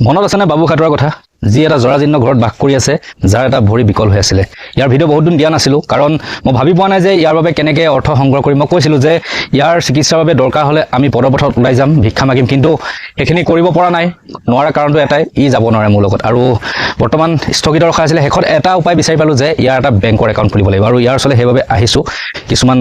মনত আছেনে বাবু খাটুৱাৰ কথা যি এটা জৰাজীৰ্ণ ঘৰত বাস কৰি আছে যাৰ এটা ভৰি বিকল হৈ আছিলে ইয়াৰ ভিডিঅ' বহুত দিন দিয়া নাছিলোঁ কাৰণ মই ভাবি পোৱা নাই যে ইয়াৰ বাবে কেনেকৈ অৰ্থ সংগ্ৰহ কৰিম মই কৈছিলোঁ যে ইয়াৰ চিকিৎসাৰ বাবে দৰকাৰ হ'লে আমি পদপথত ওলাই যাম ভিক্ষা মাগিম কিন্তু সেইখিনি কৰিব পৰা নাই নোৱাৰা কাৰণটো এটাই ই যাব নোৱাৰে মোৰ লগত আৰু বৰ্তমান স্থগিত ৰখা আছিলে শেষত এটা উপায় বিচাৰি পালোঁ যে ইয়াৰ এটা বেংকৰ একাউণ্ট খুলিব লাগিব আৰু ইয়াৰ ওচৰলৈ সেইবাবে আহিছোঁ কিছুমান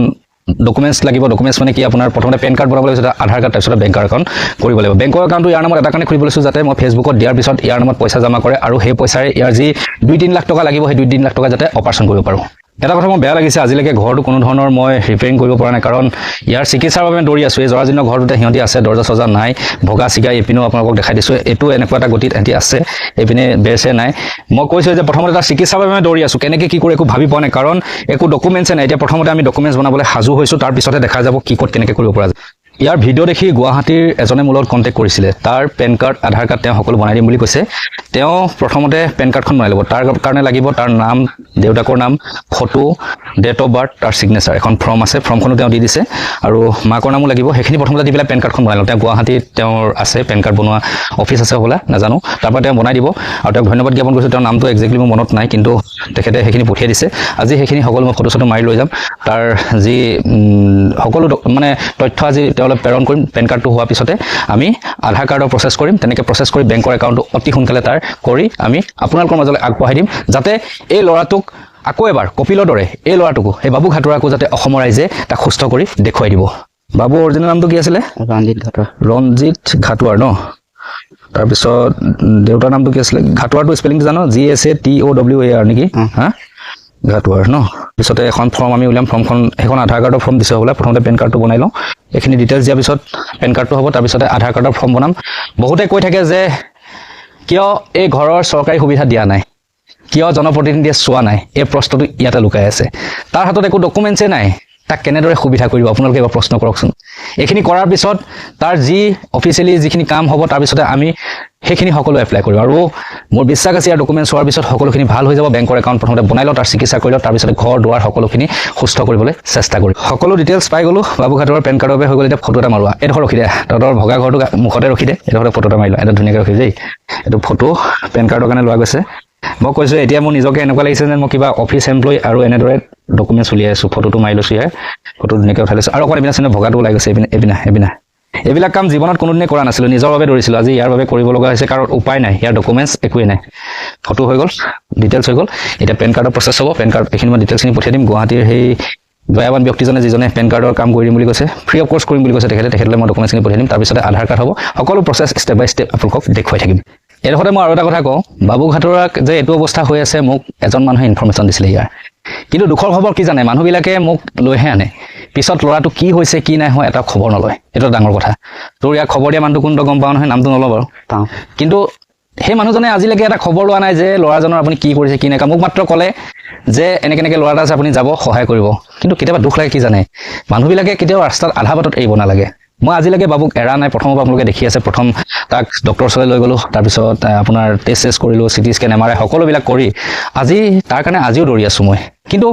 ডকুমেণ্টছ লাগিব ডকুমেণ্টছ মানে কি আপোনাৰ প্ৰথমতে পেন কাৰ্ড বনাব লাগিব আধাৰ কাৰ্ড তাৰপিছত বেংকৰ একাউণ্ট কৰিব লাগিব বেংকৰ একাউণ্টটো ইয়াৰ নামত এটা কাৰণে খুলিব লৈছোঁ যাতে মই ফেচবুকত দিয়াৰ পিছত ইয়াৰ নামত পইচা জমা কৰে আৰু সেই পইচাৰে ইয়াৰ যি 2-3 লাখ টকা লাগিব সেই 2-3 লাখ টকা যাতে অপাৰেশ্যন কৰিব পাৰোঁ এটা কথা মোৰ বেয়া লাগিছে আজিলৈকে ঘৰটো কোনো ধৰণৰ মই ৰিপেয়াৰিং কৰিব পৰা নাই কাৰণ ইয়াৰ চিকিৎসাৰ বাবে দৌৰি আছোঁ এই জৰাজীৰ্ণ ঘৰটোতে সিহঁতি আছে দৰ্জা চৰ্জা নাই ভগা চিগা এইপিনেও আপোনালোকক দেখাই দিছোঁ এইটো এনেকুৱা এটা গতিত সিহঁতি আছে এইপিনে বেৰচে নাই মই কৈছোঁ যে প্ৰথমতে এটা চিকিৎসাৰ বাবে মই দৌৰি আছোঁ কেনেকৈ কি কৰি একো ভাবি পোৱা নাই কাৰণ একো ডকুমেণ্টছে নাই এতিয়া প্ৰথমতে আমি ডকুমেণ্টছ বনাবলৈ সাজু হৈছোঁ তাৰপিছতে দেখা যাব কি ক'ত কেনেকৈ কৰিব পৰা যায় ইয়াৰ ভিডিঅ' দেখি গুৱাহাটীৰ এজনে মোৰ লগত কণ্টেক্ট কৰিছিলে তাৰ পেন কাৰ্ড আধাৰ কাৰ্ড তেওঁ সকলো বনাই দিম বুলি কৈছে তেওঁ প্ৰথমতে পেন কাৰ্ডখন বনাই ল'ব তাৰ কাৰণে লাগিব তাৰ নাম দেউতাকৰ নাম ফটো ডেট অফ বাৰ্থ তাৰ ছিগনেচাৰ এখন ফৰ্ম আছে ফৰ্মখনো তেওঁ দি দিছে আৰু মাকৰ নামো লাগিব সেইখিনি প্ৰথমতে দি পেলাই পেন কাৰ্ডখন বনাই লওঁ তেওঁ গুৱাহাটীত তেওঁৰ আছে পেন কাৰ্ড বনোৱা অফিচ আছে হ'বলা নাজানো তাৰপৰা তেওঁ বনাই দিব আৰু তেওঁক ধন্যবাদ জ্ঞাপন কৰিছোঁ তেওঁৰ নামটো একজেক্টলি মোৰ মনত নাই কিন্তু তেখেতে সেইখিনি পঠিয়াই দিছে আজি সেইখিনি সকলো মই ফটো চটো মাৰি লৈ যাম তাৰ যি সকলো মানে তথ্য আজি তেওঁলোক প্ৰেৰণ কৰিম পেন কাৰ্ডটো হোৱাৰ পিছতে আমি আধাৰ কাৰ্ডৰ প্ৰচেছ কৰিম তেনেকৈ প্ৰচেছ কৰি বেংকৰ একাউণ্টটো অতি সোনকালে তাৰ কৰি আমি আপোনালোকৰ মাজলৈ আগবঢ়াই দিম যাতে এই ল'ৰাটোক আকৌ এবাৰ কপিলৰ দৰে এই ল'ৰাটোকো এই বাবু খাটুৱাকো যাতে অসমৰ ৰাইজে তাক সুস্থ কৰি দেখুৱাই দিব বাবু অৰিজিনেল নামটো কি আছিলে ৰঞ্জিত ঘাটুৱাৰ ন তাৰপিছত দেউতাৰ নামটো কি আছিলে ঘাটুৱাৰটো স্পেলিংটো জানো GHATOWAR নেকি হা ঘাটুৱাৰ ন পিছতে এখন ফৰ্ম আমি উলিয়াম ফৰ্মখন সেইখন আধাৰ কাৰ্ডৰ ফৰ্ম দিছে হ'বলা প্ৰথমতে পেন কাৰ্ডটো বনাই লওঁ এইখিনি ডিটেইলছ দিয়াৰ পিছত পেন কাৰ্ডটো হ'ব তাৰপিছতে আধাৰ কাৰ্ডৰ ফৰ্ম বনাম বহুতে কৈ থাকে যে কিয় এই ঘৰৰ চৰকাৰী সুবিধা দিয়া নাই কিয় জনপ্ৰতিনিধিয়ে চোৱা নাই এই প্ৰশ্নটো ইয়াতে লুকাই আছে তাৰ হাতত একো ডকুমেণ্টছে নাই তাক কেনেদৰে সুবিধা কৰিব আপোনালোকে এবাৰ প্ৰশ্ন কৰকচোন এইখিনি কৰাৰ পিছত তাৰ যি অফিচিয়েলি যিখিনি কাম হ'ব তাৰপিছতে আমি সেইখিনি সকলো এপ্লাই কৰিম আৰু মোৰ বিশ্বাস আছে ইয়াৰ ডকুমেণ্টছ হোৱাৰ পিছত সকলোখিনি ভাল হৈ যাব বেংকৰ একাউণ্ট প্ৰথমতে বনাই লওঁ তাৰ চিকিৎসা কৰি লওঁ তাৰপিছতে ঘৰ দুৱাৰ সকলোখিনি সুস্থ কৰিবলৈ চেষ্টা কৰিম সকলো ডিটেইলছ পাই গ'লোঁ বাবু খাটুৱাৰ পেন কাৰ্ডৰ বাবে হৈ গ'ল এতিয়া ফটো এটা মাৰোৱা এইডোখৰ ৰখি দে তহঁতৰ ভগা ঘৰটো মুখতে ৰখি দে এইডোখৰতে ফটো এটা মাৰি লওঁ এটা ধুনীয়াকৈ ৰখি দেই এইটো ফটো পেন কাৰ্ডৰ কাৰণে লোৱা গৈছে মই কৈছোঁ এতিয়া মোৰ নিজকে এনেকুৱা লাগিছে যেন মই কিবা অফিচ এমপ্লয়ী আৰু এনেদৰে ডকুমেণ্টছ উলিয়াই আছোঁ ফটোটো মাৰি লৈছোঁ ইয়াৰ ফটো ধুনীয়াকৈ উঠাই লৈছোঁ আৰু অকণ এপিনা চিনে ভগাটো ওলাই গৈছে এপিনা এইবিলাক কাম জীৱনত কোনোদিনে কৰা নাছিলোঁ নিজৰ বাবে দৌৰিছিলোঁ আজি ইয়াৰ বাবে কৰিব লগা হৈছে কাৰণ উপায় নাই ইয়াৰ ডকুমেণ্টছ একোৱেই নাই ফটো হৈ গ'ল ডিটেইলছ হৈ গ'ল এতিয়া পেন কাৰ্ডৰ প্ৰচেছ হ'ব পেন কাৰ্ড এইখিনি মই ডিটেইলছখিনি পঠিয়াই দিম গুৱাহাটীৰ সেই দয়াৱান ব্যক্তিজনে যিজনে পেন কাৰ্ডৰ কাম কৰিম বুলি কৈছে ফ্ৰী অফ কষ্ট কৰিম বুলি কৈছে তেখেতলৈ মই ডকুমেণ্টছখিনি পঠিয়াই দিম তাৰপিছতে আধাৰ কাৰ্ড হ'ব সকলো প্ৰচেছ ষ্টেপ বাই ষ্টেপ আপোনালোকক দেখুৱাই থাকিম এইডোখৰতে মই আৰু এটা কথা কওঁ বাবু খাটুৱাক যে এইটো অৱস্থা হৈ আছে মোক এজন মানুহে ইনফৰ্মেশ্যন দিছিলে ইয়াৰ কিন্তু দুখৰ খবৰ কি জানে মানুহবিলাকে মোক লৈহে আনে পিছত ল'ৰাটো কি হৈছে কি নাই হোৱা এটা খবৰ নলয় এইটো ডাঙৰ কথা তোৰ ইয়াক খবৰ দিয়া মানুহটো কোনটো গম পাওঁ নহয় নামটো নলওঁ বাৰু কিন্তু সেই মানুহজনে আজিলৈকে এটা খবৰ লোৱা নাই যে ল'ৰাজনৰ আপুনি কি কৰিছে কি নাই মোক মাত্ৰ ক'লে যে এনেকৈ ল'ৰা এটা আছে আপুনি যাব সহায় কৰিব কিন্তু কেতিয়াবা দুখ লাগে কি জানে মানুহবিলাকে কেতিয়াও ৰাস্তাত আধা বাটত এৰিব নালাগে মই আজিলৈকে বাবুক এৰা নাই প্ৰথমৰ পৰা আপোনালোকে দেখি আছে প্ৰথম তাক ডক্টৰৰ ওচৰলৈ লৈ গ'লোঁ তাৰপিছত আপোনাৰ টেষ্ট কৰিলোঁ CT স্কেন MRI সকলোবিলাক কৰি আজি তাৰ কাৰণে আজিও দৌৰি আছোঁ মই কিন্তু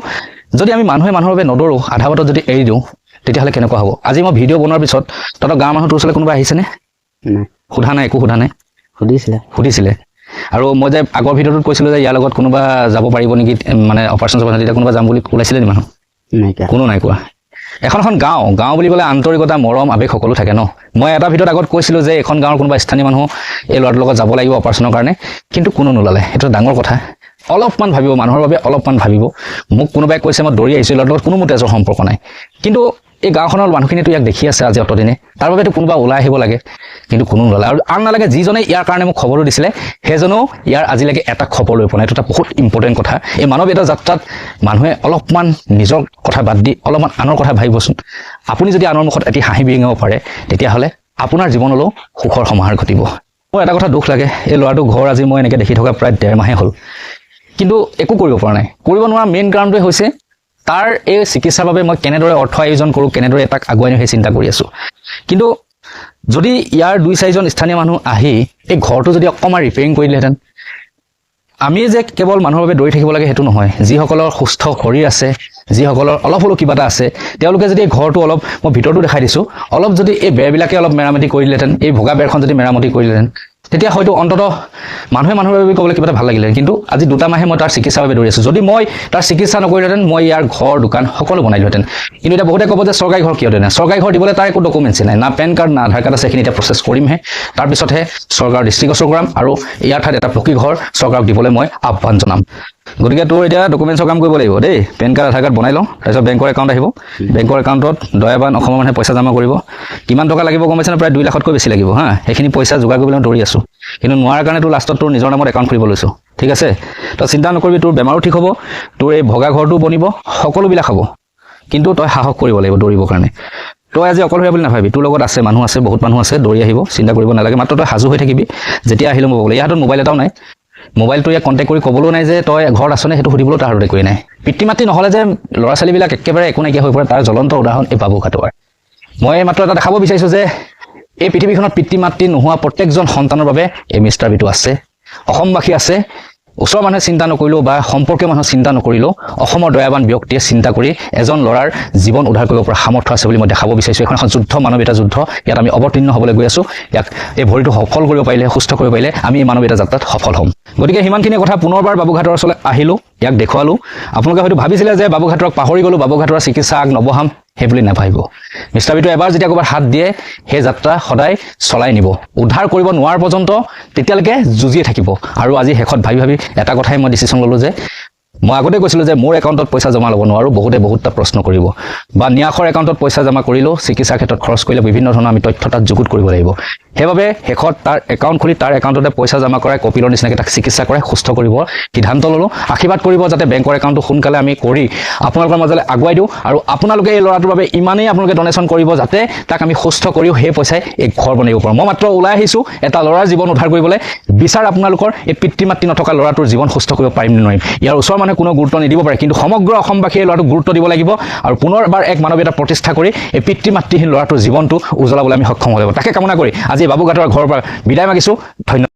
যদি আমি মানুহৰ বাবে নদৌৰোঁ আধা বাটত যদি এৰি দিওঁ তেতিয়াহ'লে কেনেকুৱা হ'ব আজি মই ভিডিঅ' বনোৱাৰ পিছত তহঁতৰ গাঁৱৰ মানুহটোৰ ওচৰলৈ কোনোবা আহিছেনে সোধা নাই একো সোধা নাই সুধিছিলে আৰু মই যে আগৰ ভিডিঅ'টোত কৈছিলোঁ যে ইয়াৰ লগত কোনোবা যাব পাৰিব নেকি মানে অপাৰেশ্যন তেতিয়া কোনোবা যাম বুলি ওলাইছিলে নি মানুহ কোনো নাই কোৱা এখন গাঁও বুলি ক'লে আন্তৰিকতা মৰম আৱেগ সকলো থাকে ন মই এটা ভিডিঅ'ত আগত কৈছিলোঁ যে এখন গাঁৱৰ কোনোবা স্থানীয় মানুহ এই ল'ৰাটোৰ লগত যাব লাগিব অপাৰেশ্যনৰ কাৰণে কিন্তু কোনো নোলালে সেইটো ডাঙৰ কথা অলপমান ভাবিব মানুহৰ বাবে অলপমান ভাবিব মোক কোনোবাই কৈছে মই দৌৰি আহিছোঁ ল'ৰাটোৰ লগত কোনো মোৰ তেজৰ সম্পৰ্ক নাই কিন্তু এই গাঁওখনৰ মানুহখিনিতো ইয়াক দেখি আছে আজি অতদিনে তাৰ বাবেতো কোনোবা ওলাই আহিব লাগে কিন্তু কোনো নোলালে আৰু আন নালাগে যিজনে ইয়াৰ কাৰণে মোক খবৰো দিছিলে সেইজনেও ইয়াৰ আজিলৈকে এটা খবৰ লৈ পোৱা নাই এইটো এটা বহুত ইম্পৰ্টেণ্ট কথা এই মানৱীয়তা যাত্ৰাত মানুহে অলপমান নিজৰ কথা বাদ দি অলপমান আনৰ কথা ভাবিবচোন আপুনি যদি আনৰ মুখত এটি হাঁহি বিৰিঙাব পাৰে তেতিয়াহ'লে আপোনাৰ জীৱনলৈও সুখৰ সমাহাৰ ঘটিব মোৰ এটা কথা দুখ লাগে এই ল'ৰাটোৰ ঘৰ আজি মই এনেকৈ দেখি থকা প্ৰায় 1.5 মাহে হ'ল কিন্তু একো কৰিব পৰা নাই কৰিব নোৱাৰা মেইন কাৰণটোৱে হৈছে তাৰ এই চিকিৎসাৰ বাবে মই কেনেদৰে অৰ্থ আয়োজন কৰোঁ কেনেদৰে তাক আগুৱাই নিওঁ সেই চিন্তা কৰি আছোঁ কিন্তু যদি ইয়াৰ 2-4জন স্থানীয় মানুহ আহি এই ঘৰটো যদি অকণমান ৰিপেয়াৰিং কৰি দিলেহেঁতেন আমি যে কেৱল মানুহৰ বাবে দৌৰি থাকিব লাগে সেইটো নহয় যিসকলৰ সুস্থ শৰীৰ আছে যিসকলৰ অলপ হ'লেও কিবা এটা আছে তেওঁলোকে যদি এই ঘৰটো অলপ মই ভিতৰটো দেখাই দিছোঁ অলপ যদি এই বেৰবিলাকে অলপ মেৰামতি কৰি দিলেহেঁতেন এই ভগা বেৰখন যদি মেৰামতি কৰি দিলেহেঁতেন তেতিয়া হয়তো অন্ততঃ মানুহে মানুহৰ বাবে ক'বলৈ কিবা এটা ভাল লাগিলে, কিন্তু আজি 2 মাহে মই তাৰ চিকিৎসাৰ বাবে দৌৰি আছোঁ। যদি মই তাৰ চিকিৎসা নকৰিলোহেঁতেন মই ইয়াৰ ঘৰ দোকান সকলো বনাইলোহেঁতেন। কিন্তু এতিয়া বহুতে ক'ব যে চৰকাৰী ঘৰ কিয় দিয়া নাই। চৰকাৰী ঘৰ দিবলৈ তাৰ একো ডকুমেণ্টছেই নাই, না পেন কাৰ্ড না আধাৰ কাৰ্ড আছে। সেইখিনি এতিয়া প্ৰচেছ কৰিমহে, তাৰপিছতহে চৰকাৰৰ দৃষ্টিগোচৰ কৰাম আৰু ইয়াৰ ঠাইত এটা পকী ঘৰ চৰকাৰক দিবলৈ মই আহ্বান জনাম। গতিকে তোৰ এতিয়া ডকুমেণ্টছৰ কাম কৰিব লাগিব দেই। পেন কাৰ্ড আধাৰ কাৰ্ড বনাই লওঁ, তাৰপিছত বেংকৰ একাউণ্ট আহিব। বেংকৰ একাউণ্টত দয়াবান অসমৰ মানুহে পইচা জমা কৰিব। কিমান টকা লাগিব গম পাইছেনে? প্ৰায় 2 লাখতকৈ বেছি লাগিব হা। সেইখিনি পইচা যোগাৰ কৰিবলৈ মই দৌৰি আছোঁ, কিন্তু নোৱাৰাৰ কাৰণে তোৰ লাষ্টত তোৰ নিজৰ নামত একাউণ্ট খুলিব লৈছোঁ। ঠিক আছে, তই চিন্তা নকৰিবি, তোৰ বেমাৰো ঠিক হ'ব, তোৰ এই ভগা ঘৰটো বনিব, সকলোবিলাক হ'ব। কিন্তু তই সাহস কৰিব লাগিব দৌৰিবৰ কাৰণে। তই আজি অকলশৰীয়া বুলি নাভাবি, তোৰ লগত আছে, মানুহ আছে, বহুত মানুহ আছে, দৌৰি আহিব, চিন্তা কৰিব নালাগে। মাত্ৰ তই সাজু হৈ থাকিবি, যেতিয়া আহিলেও মই ক'বলৈ। ইয়াৰ হাতত মোবাইল এটাও নাই, মোবাইলটো ইয়াক কণ্টেক্ট কৰি ক'বলৈও নাই যে তই ঘৰত আছনে, সেইটো সুধিবলৈও তাৰ হাতত একোৱেই নাই। পিতৃ মাতৃ নহ'লে যে ল'ৰা ছোৱালীবিলাক একেবাৰে একো নাইকিয়া হৈ পৰে, তাৰ জ্বলন্ত উদাহৰণ এই বাবু ঘাটোৱাৰ। মই মাত্ৰ এটা দেখাব বিচাৰিছোঁ যে এই পৃথিৱীখনত পিতৃ মাতৃ নোহোৱা প্ৰত্যেকজন সন্তানৰ বাবে এই মিষ্টাৰ বিটো আছে, অসমবাসী আছে। ওচৰৰ মানুহে চিন্তা নকৰিলেও বা সম্পৰ্কীয় মানুহে চিন্তা নকৰিলেও অসমৰ দয়াবান ব্যক্তিয়ে চিন্তা কৰি এজন ল'ৰাৰ জীৱন উদ্ধাৰ কৰিব পৰা সামৰ্থ্য আছে বুলি মই দেখাব বিচাৰিছোঁ। এখন যুদ্ধ, মানৱীয়তা যুদ্ধ, ইয়াত আমি অৱতীৰ্ণ হ'বলৈ গৈ আছোঁ। ইয়াক এই ভৰিটো সফল কৰিব পাৰিলে, সুস্থ কৰিব পাৰিলে আমি এই মানৱীয়তা যাত্ৰাত সফল হ'ম। গতিকে সিমানখিনি কথা পুনৰবাৰ বাবুঘাটৰ ওচৰলৈ আহিলোঁ, ইয়াক দেখুৱালোঁ। আপোনালোকে হয়তো ভাবিছিলে যে বাবুঘাটক পাহৰি গ'লোঁ, বাবুঘাটৰ চিকিৎসা আগ নবঢ়াম, সেই বুলি নাভাবিব। মিষ্টাৰ বিটো এবাৰ যেতিয়া ক'ৰবাত হাত দিয়ে সেই যাত্ৰা সদায় চলাই নিব। উদ্ধাৰ কৰিব নোৱাৰা পৰ্যন্ত তেতিয়ালৈকে যুঁজিয়ে থাকিব। আৰু আজি শেষত ভাবি ভাবি এটা কথাই মই ডিচিশ্যন ল'লোঁ যে মই আগতে কৈছিলোঁ যে মোৰ একাউণ্টত পইচা জমা ল'ব নোৱাৰোঁ, বহুতটা প্ৰশ্ন কৰিব, বা ন্যাসৰ একাউণ্টত পইচা জমা কৰিলেও চিকিৎসাৰ ক্ষেত্ৰত খৰচ কৰিলে বিভিন্ন ধৰণৰ আমি তথ্য তাত যুগুত কৰিব লাগিব। সেইবাবে শেষত তাৰ একাউণ্ট খুলি তাৰ একাউণ্টতে পইচা জমা কৰাই কপিলৰ নিচিনাকৈ তাক চিকিৎসা কৰাই সুস্থ কৰিব সিদ্ধান্ত ল'লোঁ। আশীৰ্বাদ কৰিব যাতে বেংকৰ একাউণ্টটো সোনকালে আমি কৰি আপোনালোকৰ মাজলৈ আগুৱাই দিওঁ, আৰু আপোনালোকে এই ল'ৰাটোৰ বাবে ইমানেই আপোনালোকে ডনেশ্যন কৰিব যাতে তাক আমি সুস্থ কৰিও সেই পইচাই এই ঘৰ বনাব পাৰোঁ। মই মাত্ৰ ওলাই আহিছোঁ এটা ল'ৰাৰ জীৱন উদ্ধাৰ কৰিবলৈ। বিচাৰ আপোনালোকৰ এই পিতৃ মাতৃ নথকা ল'ৰাটোৰ জীৱন সুস্থ কৰিব পাৰিম নে নোৱাৰিম। ইয়াৰ ওচৰৰ মানুহে কোনো গুৰুত্ব নিদিব পাৰে, কিন্তু সমগ্ৰ অসমবাসীয়ে এই ল'ৰাটোক গুৰুত্ব দিব লাগিব, আৰু পুনৰবাৰ এক মানৱীয়তা প্ৰতিষ্ঠা কৰি এই পিতৃ মাতৃহীন ল'ৰাটোৰ জীৱনটো উজ্বলাবলৈ আমি সক্ষম হ'ব লাগিব। তাকে কামনা কৰি আজি বাবুঘাটৰ ঘৰৰ পৰা বিদায় মাগিছোঁ। ধন্যবাদ।